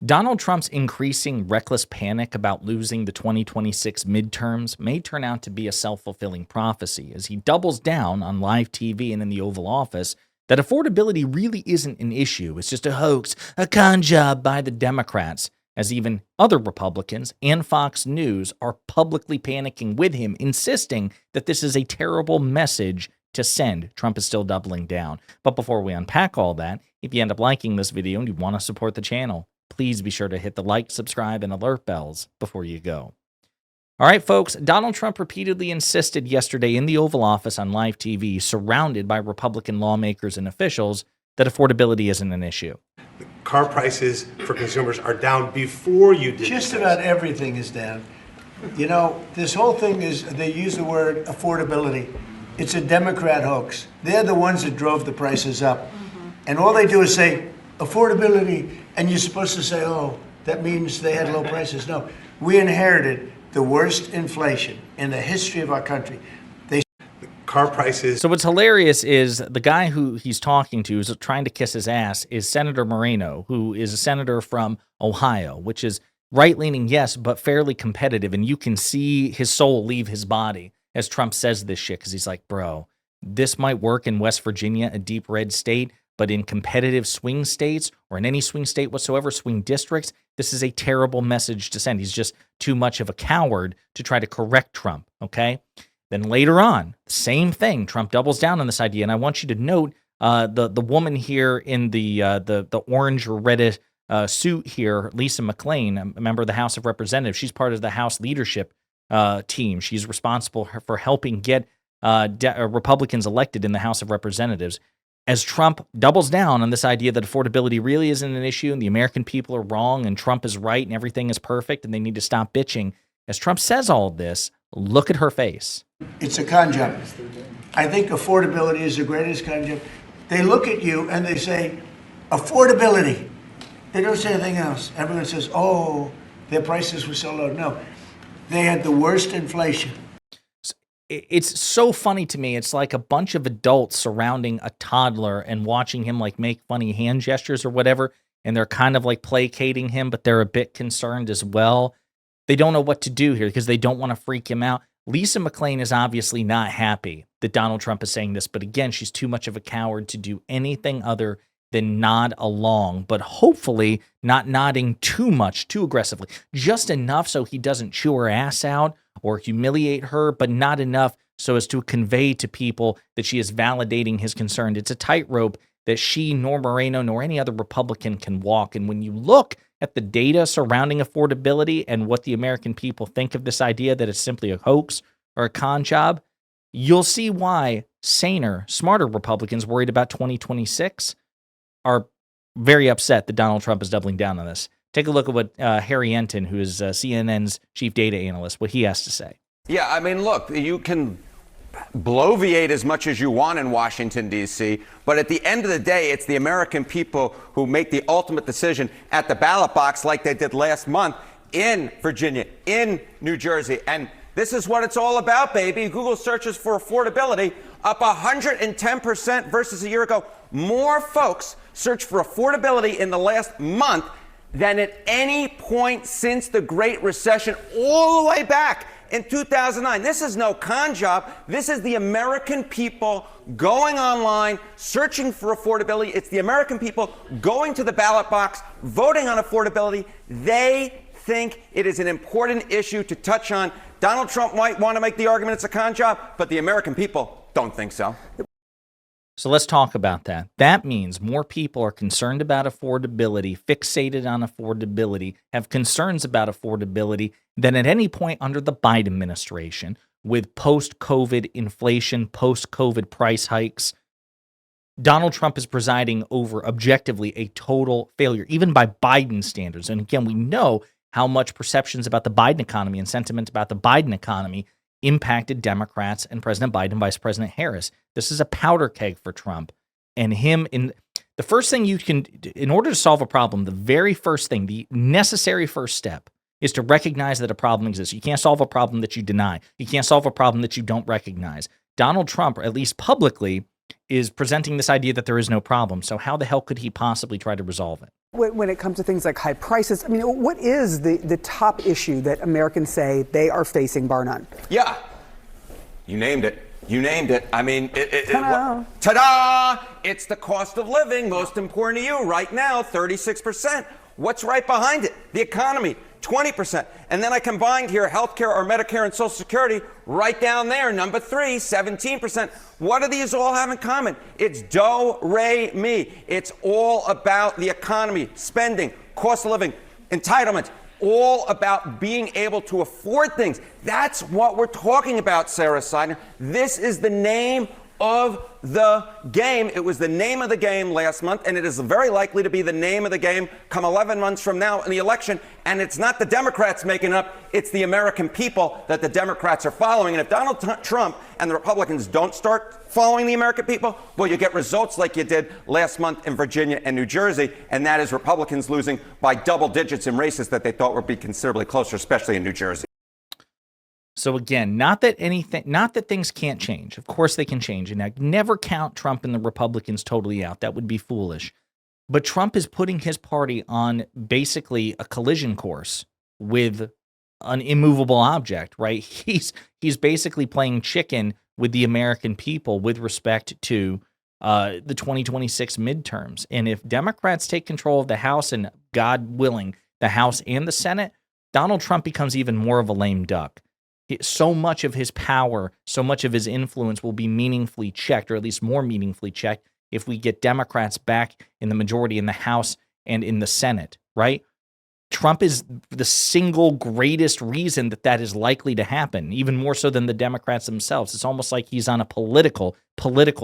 Donald Trump's increasing reckless panic about losing the 2026 midterms may turn out to be a self fulfilling prophecy as he doubles down on live TV and in the Oval Office that affordability really isn't an issue. It's just a hoax, a con job by the Democrats, as even other Republicans and Fox News are publicly panicking with him, insisting that this is a terrible message to send. Trump is still doubling down. But before we unpack all that, if you end up liking this video and you want to support the channel, please be sure to hit the like, subscribe, and alert bells before you go. All right, folks, Donald Trump repeatedly insisted yesterday in the Oval Office on live TV, surrounded by Republican lawmakers and officials, that affordability isn't an issue. Car prices for consumers are down before you did. Just about everything is down. You know, this whole thing is, they use the word affordability. It's a Democrat hoax. They're the ones that drove the prices up. And all they do is say, affordability, and you're supposed to say, oh, that means they had low prices. No, we inherited the worst inflation in the history of our country. Car prices. So what's hilarious is the guy who he's talking to, who's trying to kiss his ass, is Senator Moreno, who is a senator from Ohio, which is right-leaning, yes, but fairly competitive. And you can see his soul leave his body as Trump says this shit, because he's like, bro, this might work in West Virginia, a deep red state, but in competitive swing states or in any swing state whatsoever, swing districts, this is a terrible message to send. He's just too much of a coward to try to correct Trump, okay? Then later on, same thing. Trump doubles down on this idea, and I want you to note the woman here in the orange or reddish suit here, Lisa McClain, a member of the House of Representatives. She's part of the House leadership team. She's responsible for helping get Republicans elected in the House of Representatives. As Trump doubles down on this idea that affordability really isn't an issue and the American people are wrong and Trump is right and everything is perfect and they need to stop bitching, as Trump says all of this, look at her face. It's a con job. I think affordability is the greatest con job. They look at you and they say, affordability. They don't say anything else. Everyone says, oh, their prices were so low. No, they had the worst inflation. It's so funny to me. It's like a bunch of adults surrounding a toddler and watching him like make funny hand gestures or whatever, and they're kind of like placating him, but they're a bit concerned as well. They don't know what to do here because they don't want to freak him out. Lisa McClain is obviously not happy that Donald Trump is saying this, but again, she's too much of a coward to do anything other than nod along, but hopefully not nodding too much, too aggressively, just enough so he doesn't chew her ass out or humiliate her, but not enough so as to convey to people that she is validating his concern. It's a tightrope that she nor Moreno nor any other Republican can walk. And when you look at the data surrounding affordability and what the American people think of this idea that it's simply a hoax or a con job, you'll see why saner, smarter Republicans worried about 2026 are very upset that Donald Trump is doubling down on this. Take a look at what Harry Enton, who is CNN's chief data analyst, what he has to say. Yeah, I mean, look, you can bloviate as much as you want in Washington, D.C., but at the end of the day, it's the American people who make the ultimate decision at the ballot box like they did last month in Virginia, in New Jersey. And this is what it's all about, baby. Google searches for affordability up 110% versus a year ago. More folks search for affordability in the last month than at any point since the Great Recession, all the way back in 2009. This is no con job. This is the American people going online, searching for affordability. It's the American people going to the ballot box, voting on affordability. They think it is an important issue to touch on. Donald Trump might want to make the argument it's a con job, but the American people don't think so. So let's talk about that. That means more people are concerned about affordability, fixated on affordability, have concerns about affordability than at any point under the Biden administration with post-COVID inflation, post-COVID price hikes. Donald Trump is presiding over objectively a total failure, even by Biden standards. And again, we know how much perceptions about the Biden economy and sentiment about the Biden economy impacted Democrats and President Biden, Vice President Harris. This is a powder keg for Trump. And the first thing you can, in order to solve a problem, the very first thing, the necessary first step is to recognize that a problem exists. You can't solve a problem that you deny. You can't solve a problem that you don't recognize. Donald Trump, or at least publicly, is presenting this idea that there is no problem. So how the hell could he possibly try to resolve it? When it comes to things like high prices, I mean, what is the top issue that Americans say they are facing, bar none? Yeah, you named it. You named it. I mean, Ta-da. Ta-da! It's the cost of living, most important to you right now, 36%. What's right behind it? The economy, 20%. And then I combined here healthcare or Medicare and Social Security right down there, number 3, 17%. What do these all have in common? It's do, re, mi. It's all about the economy, spending, cost of living, entitlements, all about being able to afford things. That's what we're talking about, Sarah Seidner. This is the name of the game. It was the name of the game last month, and it is very likely to be the name of the game come 11 months from now in the election. And it's not the Democrats making up, it's the American people that the Democrats are following. And if Donald Trump and the Republicans don't start following the American people, well, you get results like you did last month in Virginia and New Jersey, and that is Republicans losing by double digits in races that they thought would be considerably closer, especially in New Jersey. So again, not that things can't change. Of course they can change. And I never count Trump and the Republicans totally out. That would be foolish. But Trump is putting his party on basically a collision course with an immovable object, right? He's basically playing chicken with the American people with respect to the 2026 midterms. And if Democrats take control of the House and, God willing, the House and the Senate, Donald Trump becomes even more of a lame duck. So much of his power, so much of his influence will be meaningfully checked, or at least more meaningfully checked, if we get Democrats back in the majority in the House and in the Senate, right? Trump is the single greatest reason that is likely to happen, even more so than the Democrats themselves. It's almost like he's on a political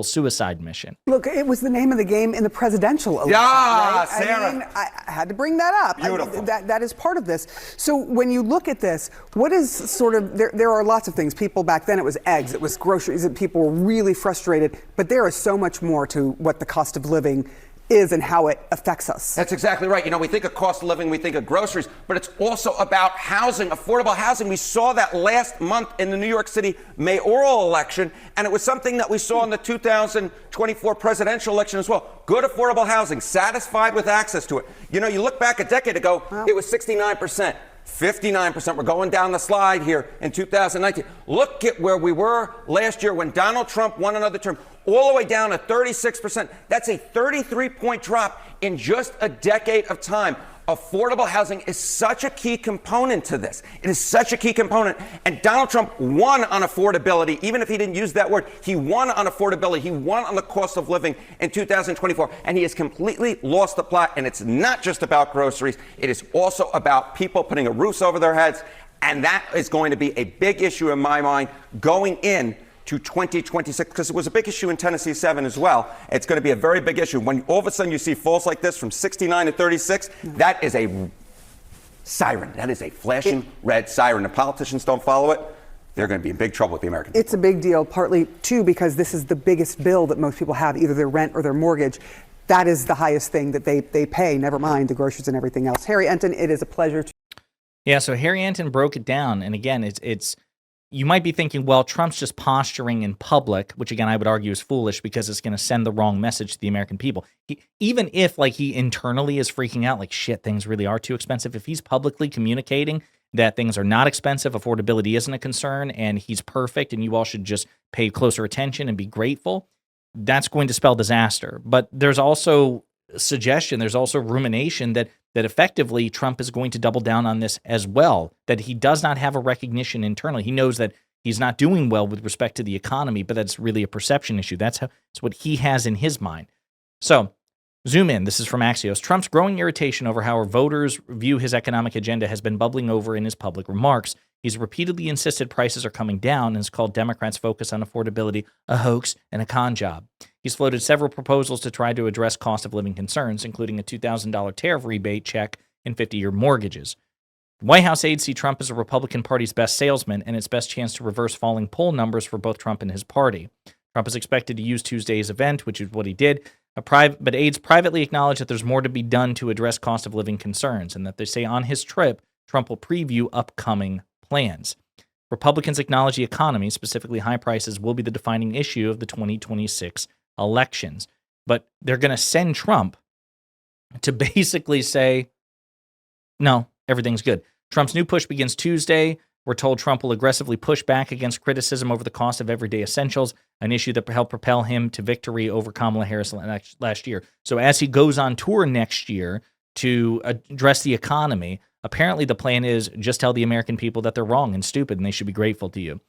suicide mission. Look, it was the name of the game in the presidential election. Yeah, right? Sarah. I mean, I had to bring that up. Beautiful. That is part of this. So when you look at this, what is sort of, there are lots of things. People back then, it was eggs, it was groceries, and people were really frustrated. But there is so much more to what the cost of living is and how it affects us. That's exactly right. You know, we think of cost of living, we think of groceries, but it's also about housing, affordable housing. We saw that last month in the New York City mayoral election, and it was something that we saw in the 2024 presidential election as well. Good affordable housing, satisfied with access to it. You know, you look back a decade ago, it was 69%. 59%. We're going down the slide here in 2019. Look at where we were last year when Donald Trump won another term, all the way down to 36%. That's a 33-point drop in just a decade of time. Affordable housing is such a key component to this. It is such a key component. And Donald Trump won on affordability, even if he didn't use that word. He won on affordability. He won on the cost of living in 2024. And he has completely lost the plot. And it's not just about groceries. It is also about people putting a roof over their heads. And that is going to be a big issue in my mind going in to 2026, because it was a big issue in Tennessee 7 as well. It's going to be a very big issue. When all of a sudden you see falls like this from 69 to 36, that is a siren. That is a flashing red siren. If politicians don't follow it, they're going to be in big trouble with the American people. It's a big deal, partly, too, because this is the biggest bill that most people have, either their rent or their mortgage. That is the highest thing that they pay, never mind the groceries and everything else. Harry Enton, it is a pleasure to... Yeah, so Harry Enton broke it down. And again, it's you might be thinking, well, Trump's just posturing in public, which again, I would argue is foolish because it's going to send the wrong message to the American people. Even if like he internally is freaking out, like shit, things really are too expensive. If he's publicly communicating that things are not expensive, affordability isn't a concern, and he's perfect, and you all should just pay closer attention and be grateful, that's going to spell disaster. But there's also suggestion, there's also rumination that effectively Trump is going to double down on this as well, that he does not have a recognition internally. He knows that he's not doing well with respect to the economy, but that's really a perception issue. That's what he has in his mind. So zoom in. This is from Axios. Trump's growing irritation over how our voters view his economic agenda has been bubbling over in his public remarks. He's repeatedly insisted prices are coming down and has called Democrats' focus on affordability a hoax and a con job. He's floated several proposals to try to address cost of living concerns, including a $2,000 tariff rebate check and 50-year mortgages. White House aides see Trump as the Republican Party's best salesman and its best chance to reverse falling poll numbers for both Trump and his party. Trump is expected to use Tuesday's event, which is what he did, but aides privately acknowledge that there's more to be done to address cost of living concerns, and that they say on his trip, Trump will preview upcoming plans. Republicans acknowledge the economy, specifically high prices, will be the defining issue of the 2026 elections. But they're going to send Trump to basically say, no, everything's good. Trump's new push begins Tuesday. We're told Trump will aggressively push back against criticism over the cost of everyday essentials, an issue that helped propel him to victory over Kamala Harris last year. So as he goes on tour next year to address the economy, apparently the plan is just tell the American people that they're wrong and stupid and they should be grateful to you.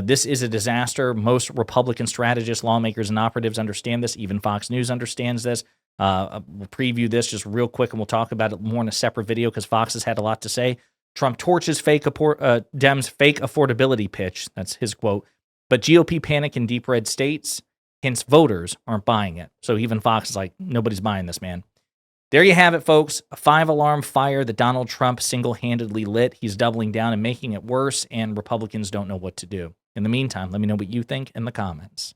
This is a disaster. Most Republican strategists, lawmakers, and operatives understand this. Even Fox News understands this. We'll preview this just real quick, and we'll talk about it more in a separate video because Fox has had a lot to say. Trump torches Dems' fake affordability pitch. That's his quote. But GOP panic in deep red states, hence voters aren't buying it. So even Fox is like, nobody's buying this, man. There you have it, folks. A 5-alarm fire that Donald Trump single-handedly lit. He's doubling down and making it worse, and Republicans don't know what to do. In the meantime, let me know what you think in the comments.